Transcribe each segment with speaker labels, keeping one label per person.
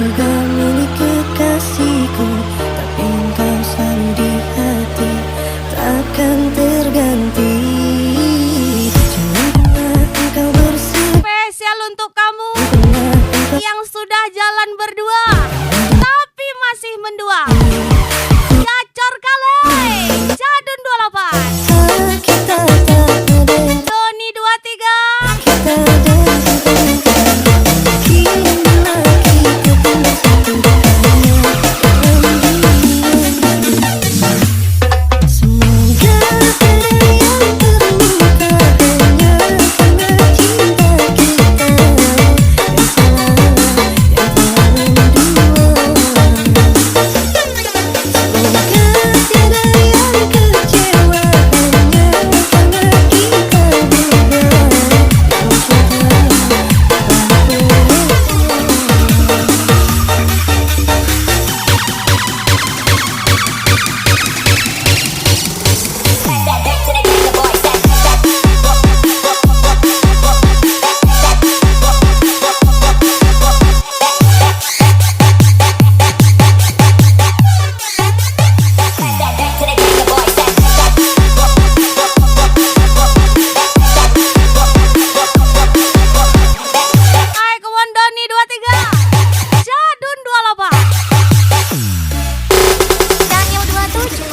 Speaker 1: juga milik kekasihku, tapi engkau selalu di hati, takkan terganti. Jangan pernah engkau bersedih.
Speaker 2: Spesial untuk kamu yang sudah jalan berdua tapi masih mendua. Gacor kali Jadun 28,
Speaker 1: Kita tak ada,
Speaker 2: Doni 23.
Speaker 1: kita ada kini lagi kita bersatu hanya dalam dunia. Semoga ada yang terluka hanya karena cinta kita yang salah, yang telah mendua. Semoga tiada yang kecewa hanya karena kita berdua yang sudah
Speaker 2: Hai kawan Doni 23, Jadun 28. Daniel 27.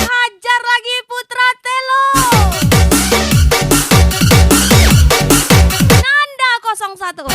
Speaker 2: Hajar lagi Putra Telo. Nanda 01.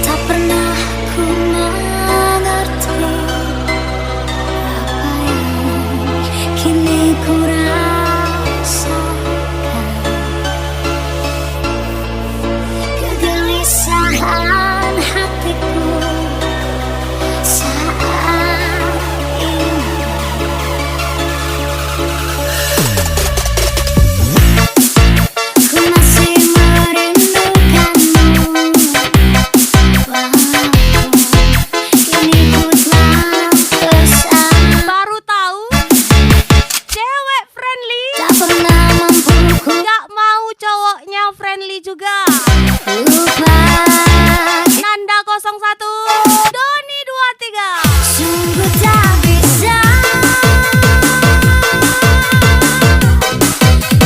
Speaker 1: Tak pernah ku mengerti apa yang kini ku rasakan. Kegelisahan hatiku saat ini. Ku masih merindukanmu. Kini ku telah bersama.
Speaker 2: Baru tahu cewek friendly
Speaker 1: Tak pernah mampu ku
Speaker 2: nggak mau cowoknya friendly juga.
Speaker 1: lupa.
Speaker 2: Nanda 01 Doni 23.
Speaker 1: Sungguh tak bisa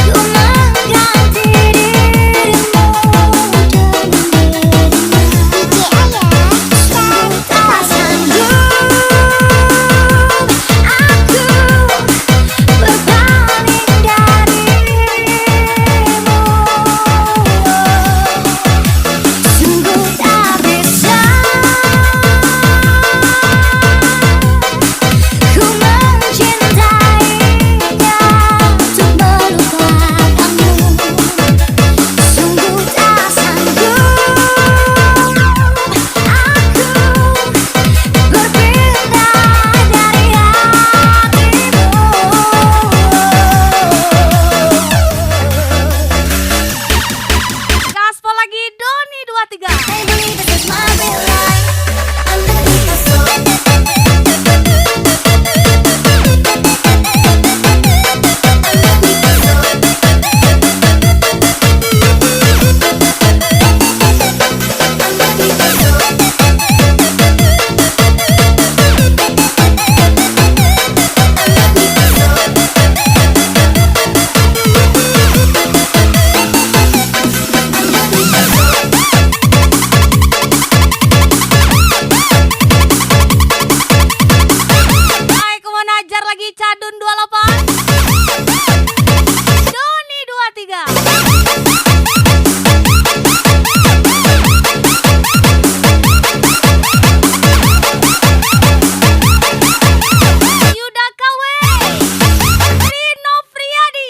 Speaker 1: ku mengganti dirimu dengan dirinya. Sungguh tak sanggup aku berpaling darimu. Sungguh tak bisa ku mencintainya untuk melupakanmu. Sungguh tak sanggup aku berpindah dari hatimu.
Speaker 2: Gaspol lagi Doni 23.
Speaker 1: I believe this is my real life. Underneath the sun.
Speaker 2: Hai, aku mau najar lagi Cadun 28. Doni 23. Yuda KW Rino Priadi.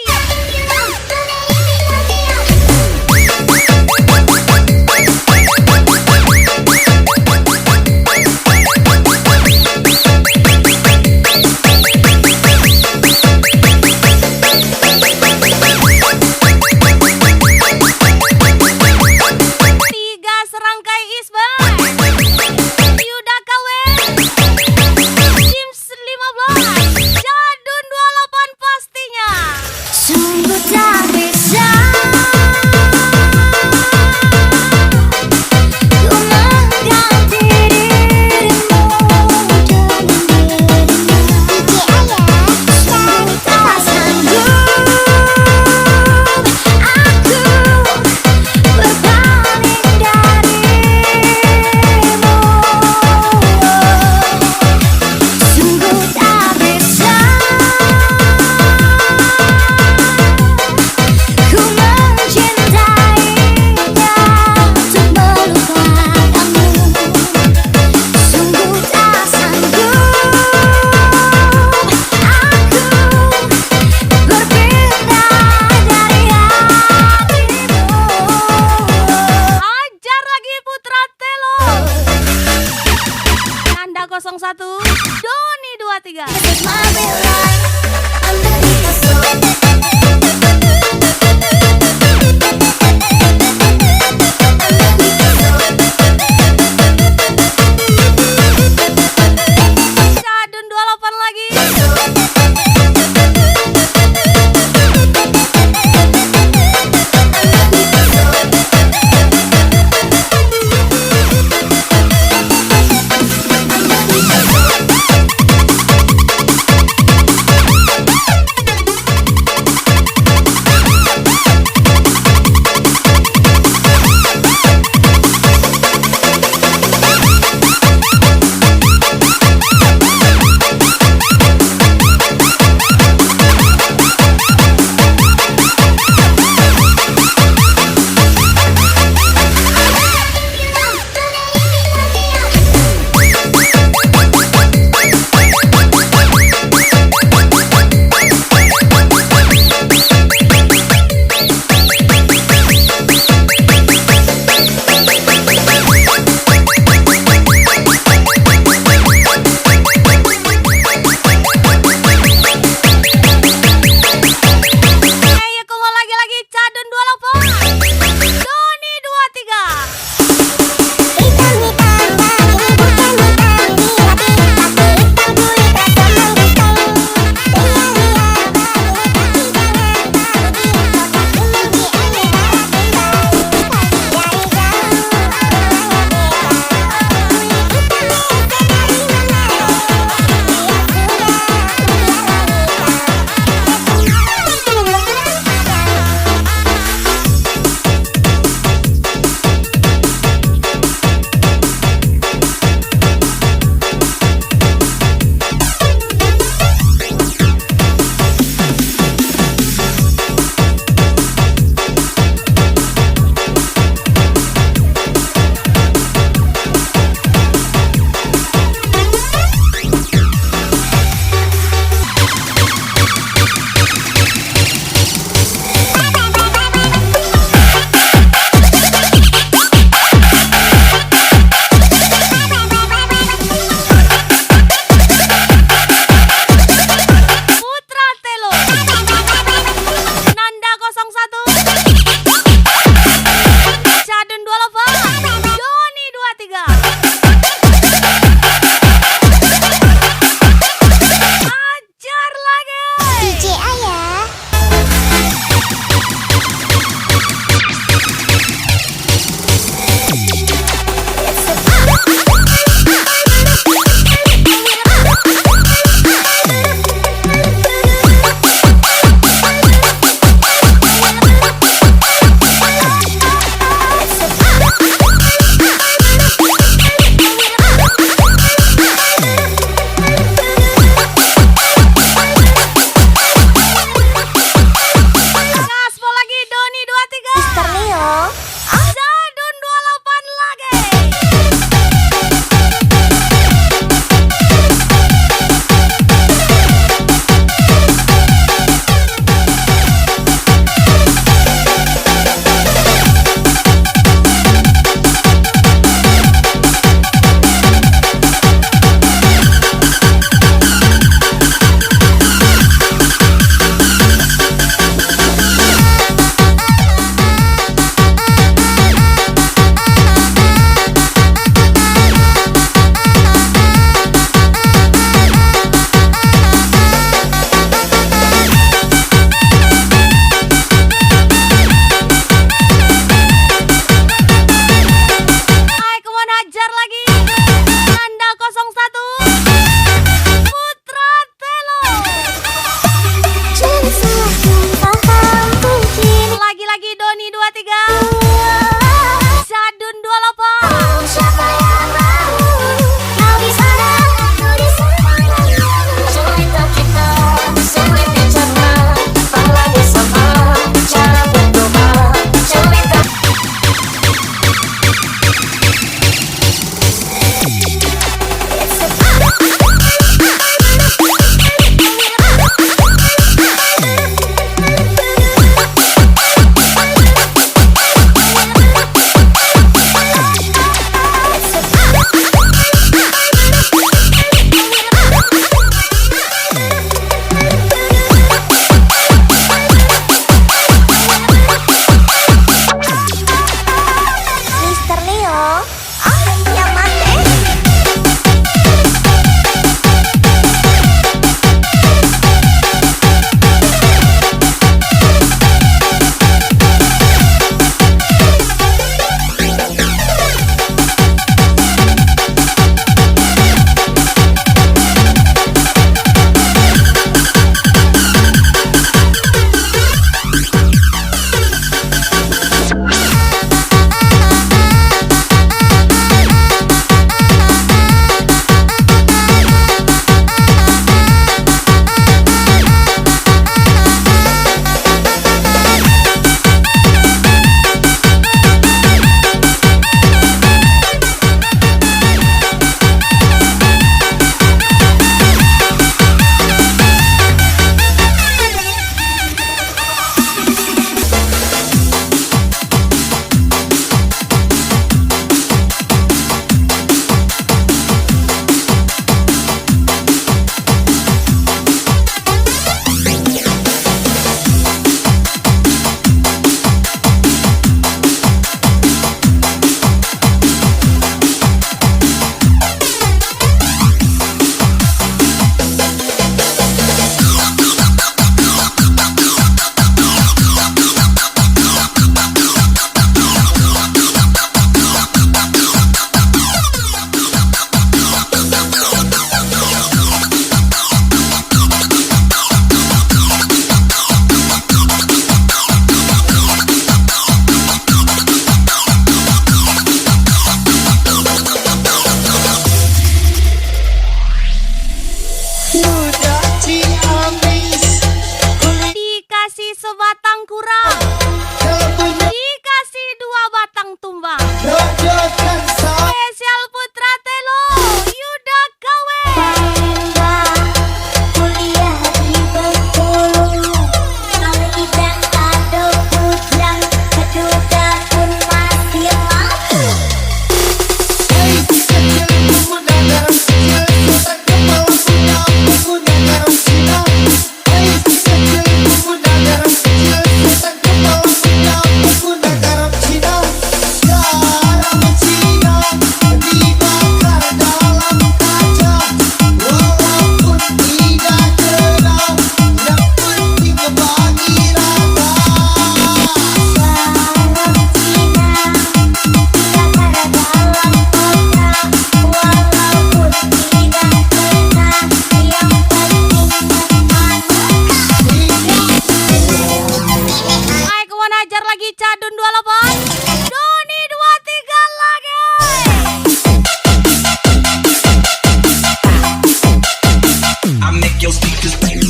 Speaker 2: Tiga serangkai isbay. Yuda KW Sims 15. Jadun 28 pastinya.
Speaker 1: Sungguh tak bisa ku mengganti dirimu dengan dirinya. Sungguh tak sanggup aku berpaling darimu. Sungguh tak bisa ku mencintainya untuk melupakanmu. Sungguh tak sanggup aku berpindah dari hatimu.
Speaker 2: Ajar lagi Putra Telo. Nanda 01 Doni 23.
Speaker 1: This is my real life. Underneath the sun.
Speaker 2: Cadun 28 lagi. sebatang kurang, dikasih 2 batang tumbang. Spesial Putra Telo, Yuda Kawe.
Speaker 1: Kuliah di Bengkulu, Mami dan Ado Bujang, kedua pun masih mampu.
Speaker 2: Cadun 28, Doni 23 lagi.
Speaker 3: I make your speakers bang.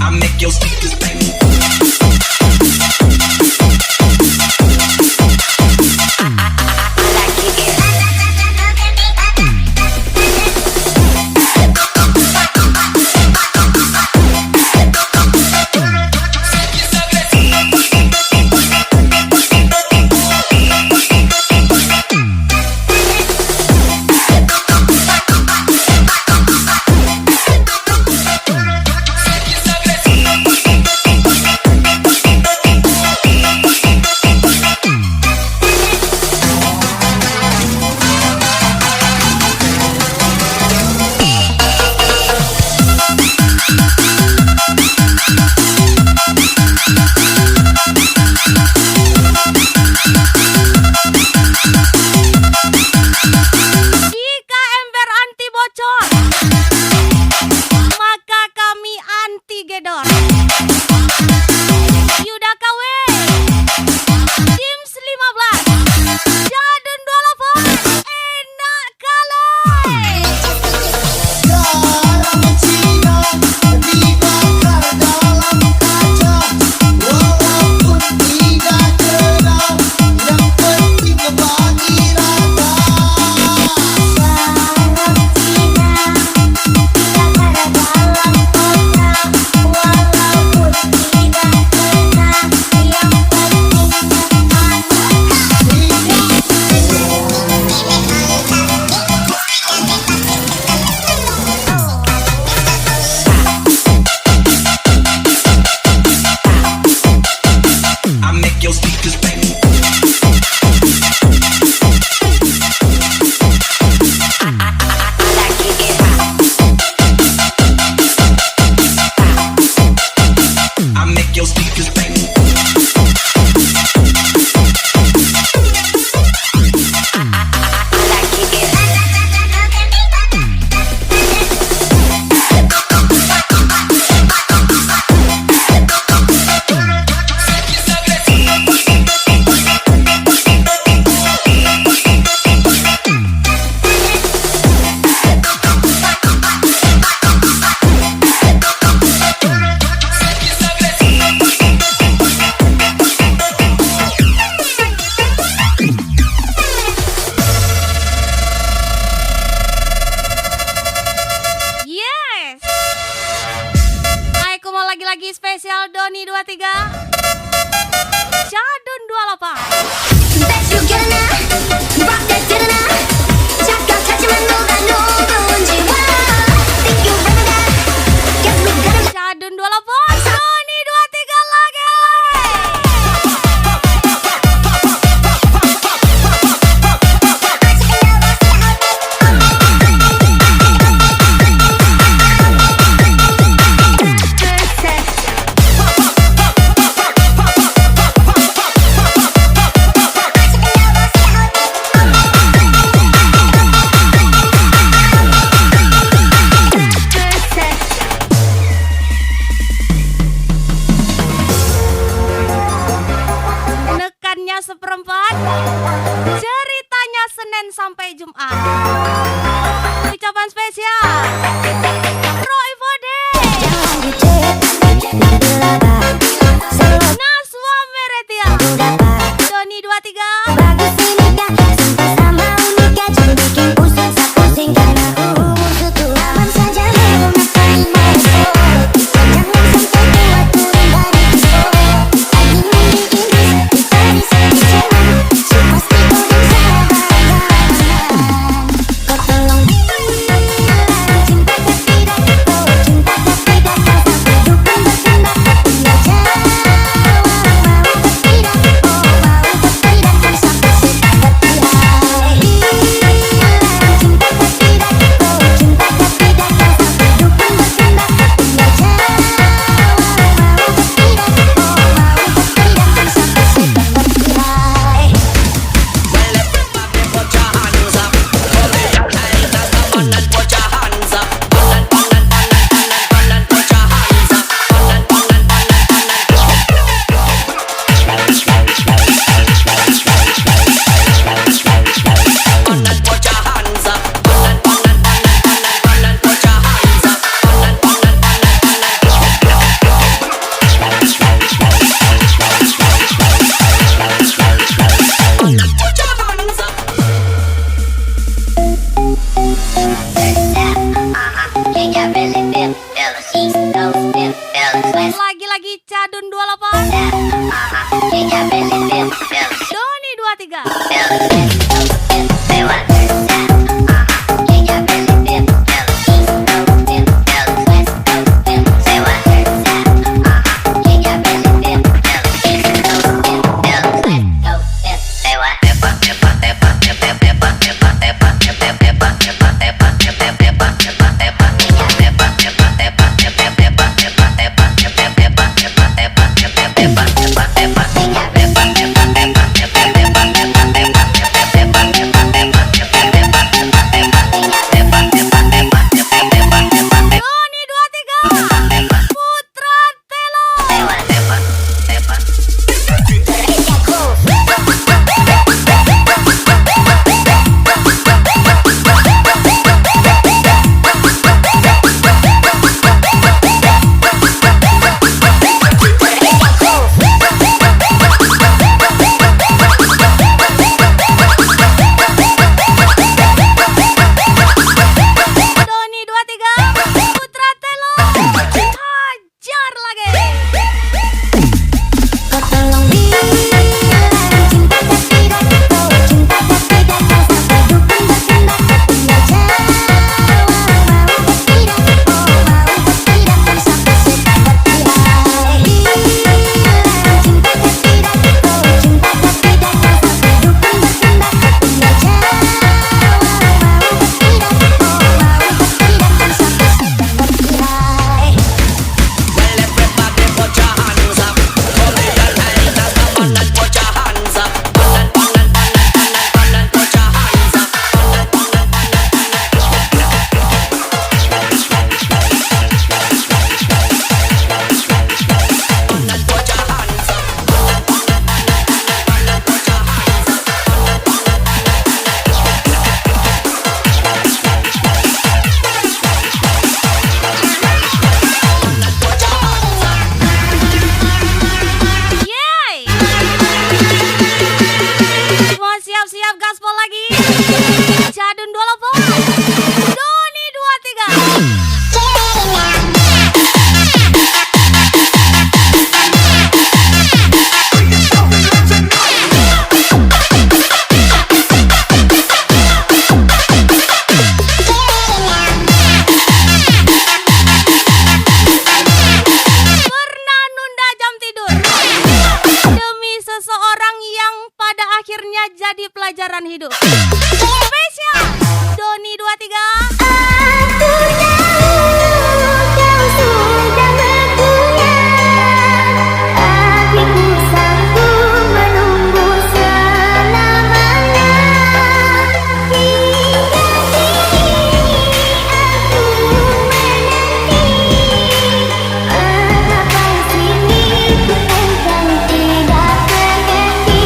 Speaker 3: I make your speakers bang.
Speaker 2: Jika ember anti bocor, maka kami anti gedor. Yuda KW, Dims 15, Jadun 28, enak kali.
Speaker 3: I make your speakers bang. I make your speakers bang.
Speaker 2: Yes. Aku mau lagi-lagi spesial Doni 23, Jadun 28.
Speaker 1: Bet you gonna rock that dinner. 잠깐 찾지만 누가 누군지 와. Think you better that. Guess we gonna
Speaker 2: Jadun 28, Doni 23 lagi.
Speaker 1: get
Speaker 2: sampai Jumat. Ucapan spesial Roy Vode, Naswa Meretia, Doni 23. Lagi-lagi Cadun 28, Doni 23. pelajaran hidup. Spesial Doni 23.
Speaker 1: Aku tahu kau sudah berpunya, hatiku sanggup menunggu selamanya. Hingga kini aku menanti, mengapa sini engkau tidak mengerti.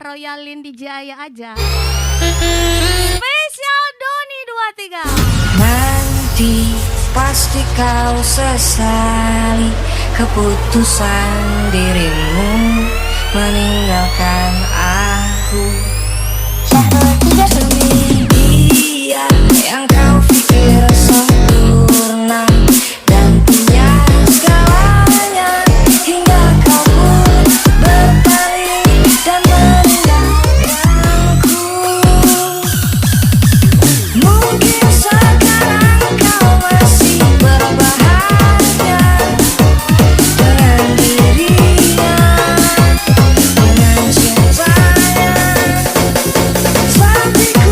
Speaker 2: Royalin di Jaya aja. Spesial Doni 23.
Speaker 4: Nanti pasti kau sesali keputusan dirimu meninggalkan aku. Demi dia yang kau pikir sempurna dan punya segalanya, hingga kau pun berpaling dan meninggalkanku. Mungkin sekarang kau masih berbahagia dengan dirinya, dengan cintanya, tapi ku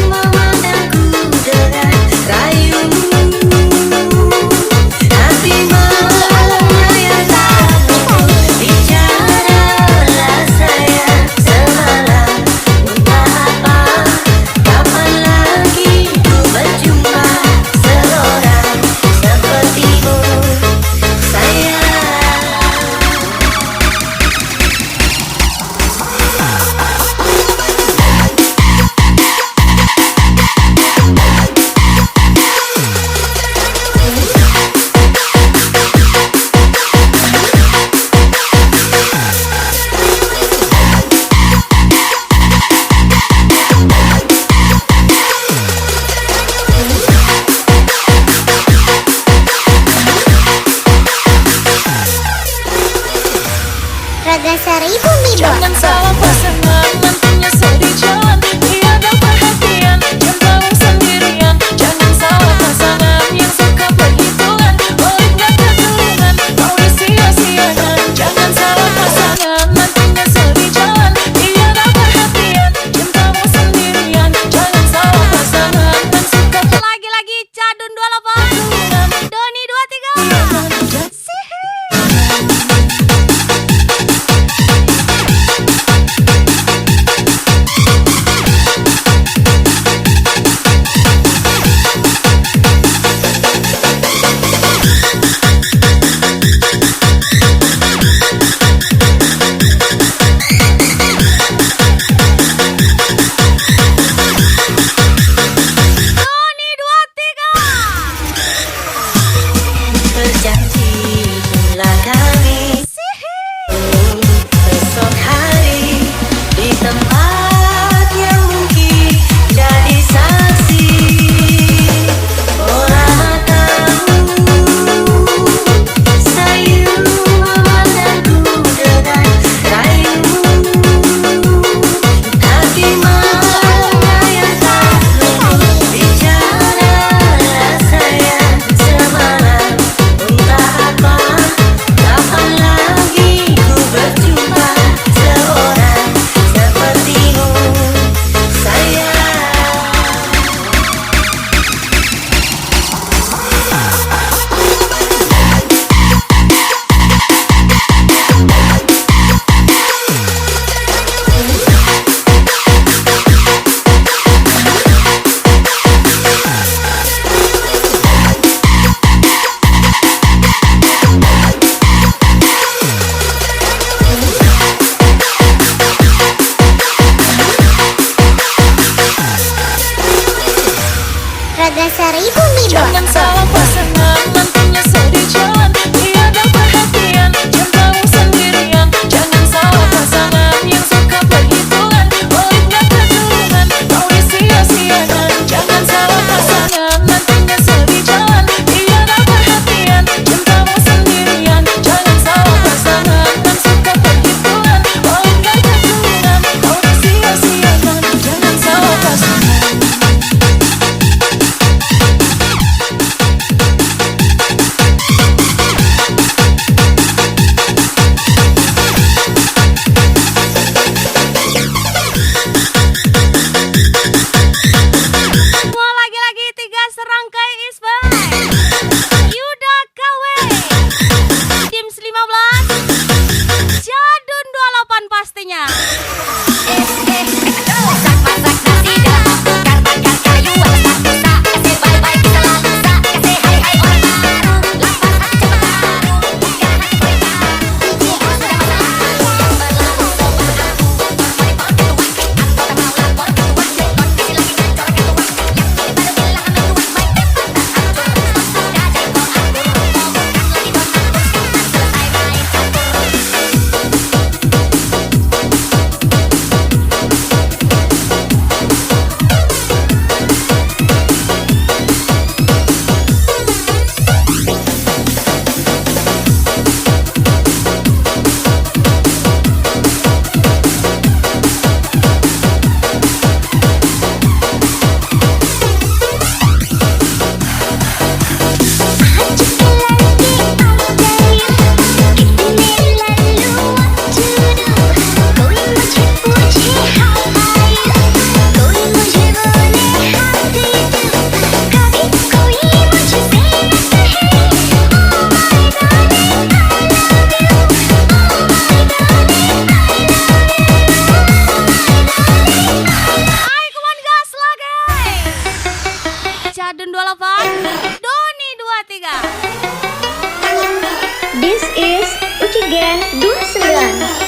Speaker 4: memandangku dengan rayumu. Hati melayang-layang bicaralah sayang semalam. Entah apa, kapan lagi ku berjumpa seorang sepertimu sayang.
Speaker 1: Raga Sari Bumi Dot.
Speaker 4: Jangan salah pasangan, nantinya sedih jalan. Tiada perhatian, cintamu sendirian. Jangan salah pasangan yang suka perhitungan. Pelit gak keturunan, kau disia-siakan. Jangan salah pasangan, nantinya sedih jalan. Tiada perhatian, cintamu sendirian. Jangan salah pasangan yang suka
Speaker 2: Lagi-lagi Cadun 28, Doni 23. Doni 23.
Speaker 4: berjanji pula kami esok hari di tempat yang mungkin jadi saksi bola matamu sayu memandangku dengan rayumu. Hati melayang tak lulu bicaralah sayang semalam. Entah apa, kapan lagi ku berjumpa seorang sepertimu sayang.
Speaker 1: Raga Sari Bumi Dot.
Speaker 4: Jangan salah pasangan, nantinya sedih jalan. Tiada perhatian, cintamu sendirian. Jangan salah pasangan yang suka perhitungan. Pelit gak keturunan, kau disia-siakan. Jangan salah pasangan, nantinya sedih jalan. Tiada perhatian, cintamu sendirian. Jangan salah pasangan yang suka perhitungan. Pelit gak keturunan, kau disia-siakan. Jangan salah pasangan.
Speaker 2: Cadun 28, Doni 23.
Speaker 1: This is Ucigen 29.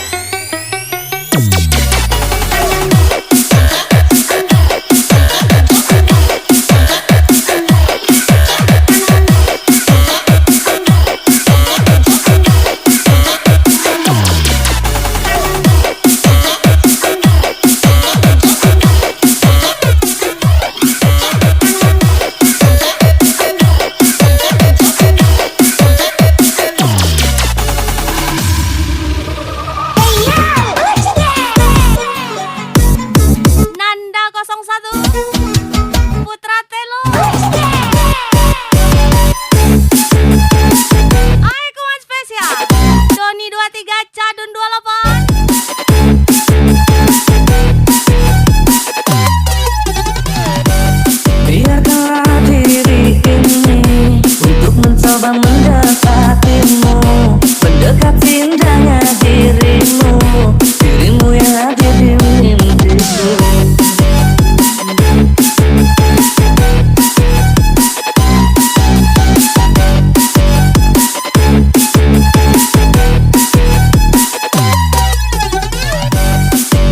Speaker 2: Nanda 01, Putra Telo. Aikuman spesial Doni 23, Cadun 28.
Speaker 4: Biarkanlah diri ini untuk mencoba mendekatimu, mendekati indahnya dirimu, dirimu yang hadir di mimpiku.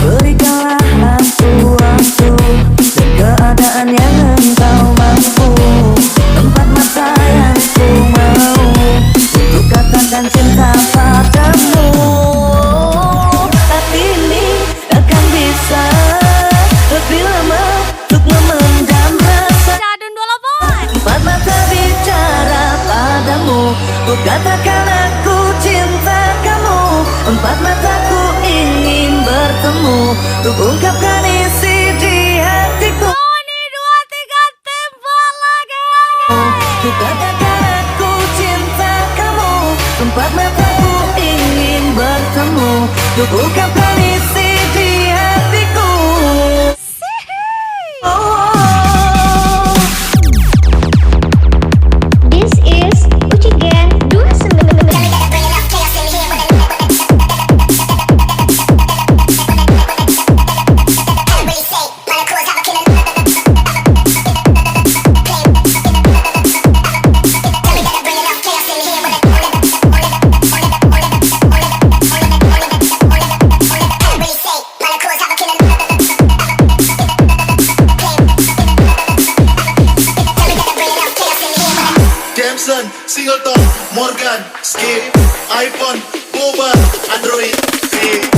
Speaker 4: Berikanlah aku waktu dan keadaan yang engkau mampu, tempat mata yang ku mau untuk katakan cinta padamu. Hati ini akan bisa lebih lama untuk memendam rasa.
Speaker 2: Cadun 28.
Speaker 4: Empat mata bicara padamu, ku katakan aku cinta kamu. Empat mataku ingin bertemu, untuk ungkapkan isi di hatiku.
Speaker 2: Doni 23, tempo lagi.
Speaker 4: Ku katakan aku cinta kamu. Empat mataku ingin bertemu, untuk ungkapkan isi di hatiku. Oh.
Speaker 1: This is Ucigen 29.
Speaker 5: Samsung, Singleton, Morgan, Skip, iPhone, Mobile, Android, Skip.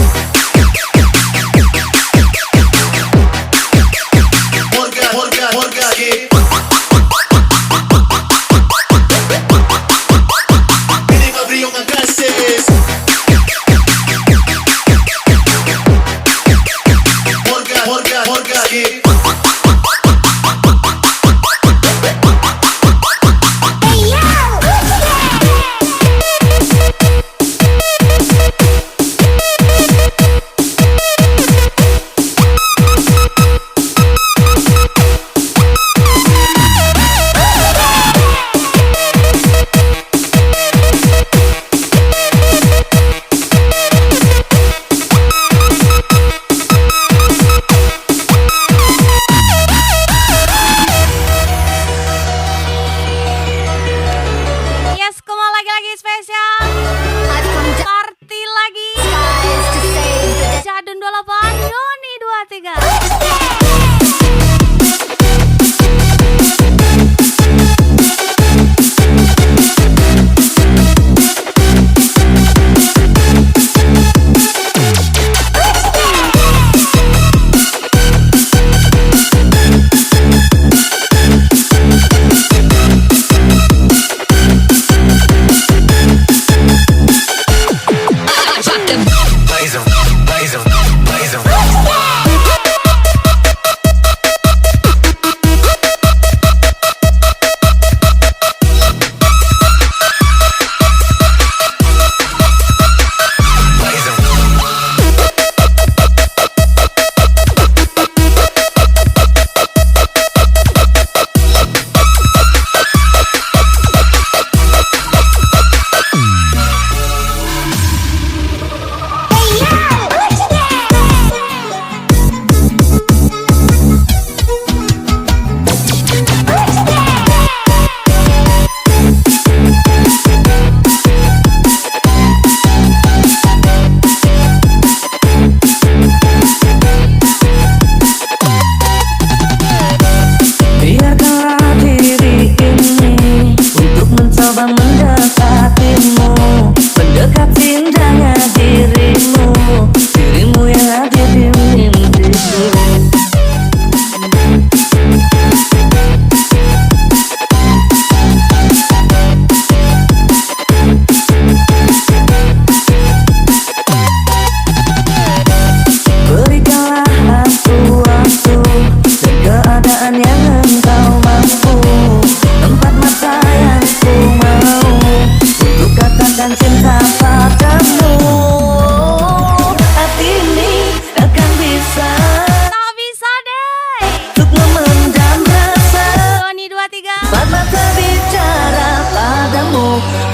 Speaker 5: Morgan, Skip. Pili abrió ang gases. Morgan, Skip.
Speaker 1: Hey yo, Ucigen!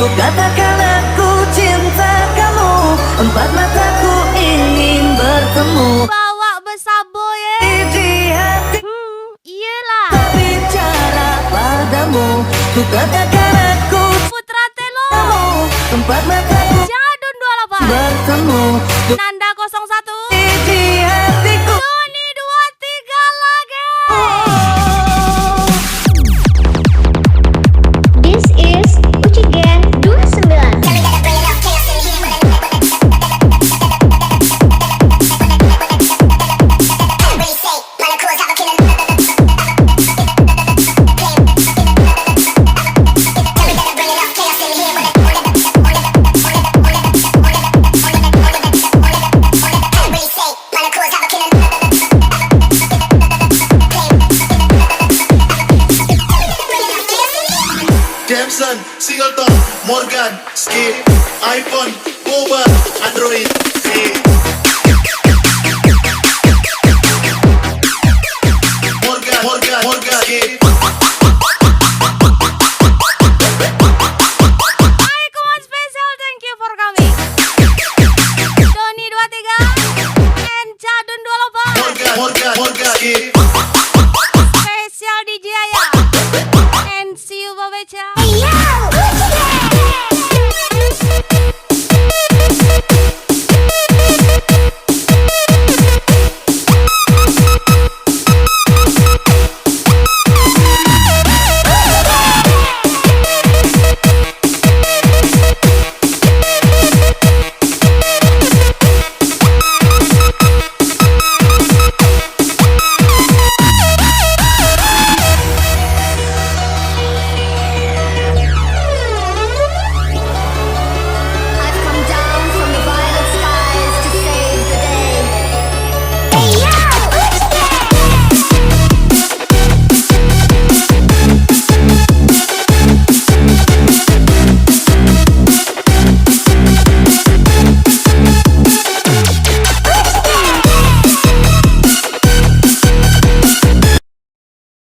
Speaker 6: Ku katakan aku cinta kamu, empat mataku ingin bertemu.
Speaker 2: Bawa besabo ya.
Speaker 6: Di hati
Speaker 2: Iyalah.
Speaker 6: bicara padamu. Ku katakan aku
Speaker 2: Putra Telo.
Speaker 6: kamu, empat mataku
Speaker 2: Jadun 28.
Speaker 6: bertemu.
Speaker 2: Nanda 01.
Speaker 6: Di hatiku.
Speaker 2: Doni 23 lagi.
Speaker 1: This is Uci Gang 29.
Speaker 5: Jameson, Singleton, Morgan, Skip, iPhone, Uber, Android, Skip. Morgan, Skip.